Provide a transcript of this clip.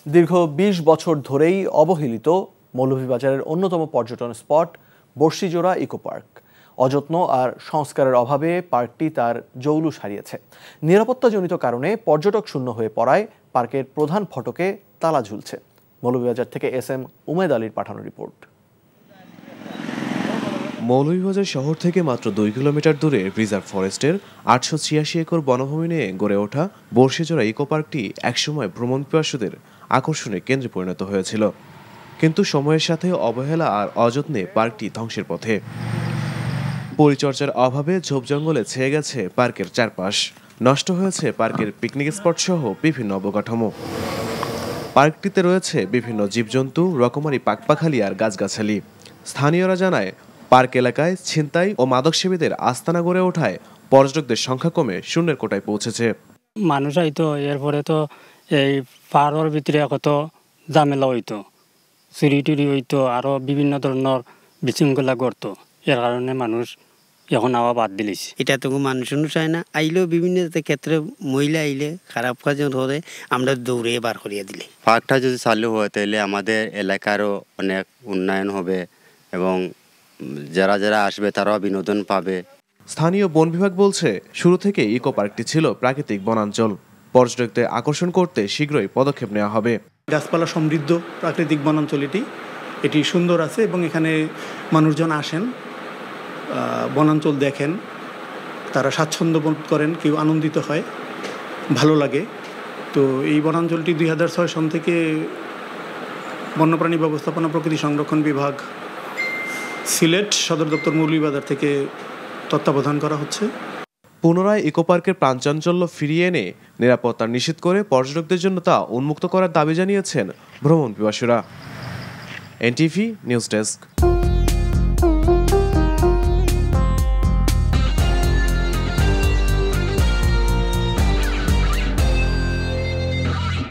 দীর্ঘ ২০ বছর ধরেই অবহেলিত মৌলভীবাজারের অন্যতম পর্যটন স্পট বর্ষিজোড়া ইকো পার্ক। অযত্ন আর সংস্কারের অভাবে পার্কটি তার জৌলুস হারিয়েছে। নিরাপত্তাজনিত কারণে পর্যটক শূন্য হয়ে পড়ায় পার্কের প্রধান ফটকে তালা ঝুলছে। মৌলভীবাজার থেকে এস.এম. উমেদ আলীর পাঠানো রিপোর্ট। মৌলভীবাজার শহর থেকে মাত্র ২ কিলোমিটার দূরে রিজার্ভ ফরেস্টের ৮৮৬ একর বনভূমি নিয়ে গড়ে ওঠা বর্ষিজোড়া ইকো পার্কটি একসময় ভ্রমণ পিপাসুদের আকর্ষণের কেন্দ্রে পরিণত হয়েছিল, কিন্তু সময়ের সাথে অবহেলা আর অযত্নে পার্কটি ধ্বংসের পথে। পরিচর্যার অভাবে ঝোপ জঙ্গলে ছেয়ে গেছে পার্কের চারপাশ, নষ্ট হয়েছে পার্কের পিকনিক স্পট সহ বিভিন্ন অবকাঠামো। পার্কটিতে রয়েছে বিভিন্ন জীবজন্তু, রকমারি পাখপাখালি আর গাছগাছালি। স্থানীয়রা জানায়, পার্ক এলাকায় ছিনতাই ও মাদকসেবীদের আস্তানা গড়ে ওঠায় পর্যটকদের সংখ্যা কমে শূন্যের কোটায় পৌঁছেছে। মানুষ হয়তো এরপরে তো এই পাহাড়ের ভিতরে কত ঝামেলা হইতো, চুরি টুরি হইতো, আরো বিভিন্ন ধরনের বিশৃঙ্খলা করতো। এর কারণে মানুষ এখন আবার বাদ দিলেছে। এটা তো মানুষ চায় না, আইলেও বিভিন্ন ক্ষেত্রে মহিলা আইলে খারাপ কাজ ধরে আমরা দৌড়ে বার করিয়ে দিলে। পার্কটা যদি চালু হয় তাহলে আমাদের এলাকারও অনেক উন্নয়ন হবে এবং যারা যারা আসবে তারাও বিনোদন পাবে। স্থানীয় বন বিভাগ বলছে, শুরু থেকে ইকো পার্কটি ছিল প্রাকৃতিক বনাঞ্চল। পর্যটকদের আকর্ষণ করতে শীঘ্রই পদক্ষেপ নেওয়া হবে। গাছপালা সমৃদ্ধ প্রাকৃতিক বনাঞ্চল এটি সুন্দর আছে এবং এখানে মানুষজন আসেন, বনাঞ্চল দেখেন, তারা স্বাচ্ছন্দ্য বোধ করেন, কেউ আনন্দিত হয়, ভালো লাগে। তো এই বনাঞ্চলটি ২০০৬ সন থেকে বন্যপ্রাণী ব্যবস্থাপনা প্রকৃতি সংরক্ষণ বিভাগ, সিলেট সদর দপ্তর মৌলভীবাজার থেকে তত্ত্বাবধান করা হচ্ছে। পুনরায় ইকো পার্কের প্রাণচাঞ্চল্য ফিরিয়ে এনে নিরাপত্তা নিশ্চিত করে পর্যটকদের জন্য তা উন্মুক্ত করার দাবি জানিয়েছেন ভ্রমণ পিপাসুরা। NTV news desk.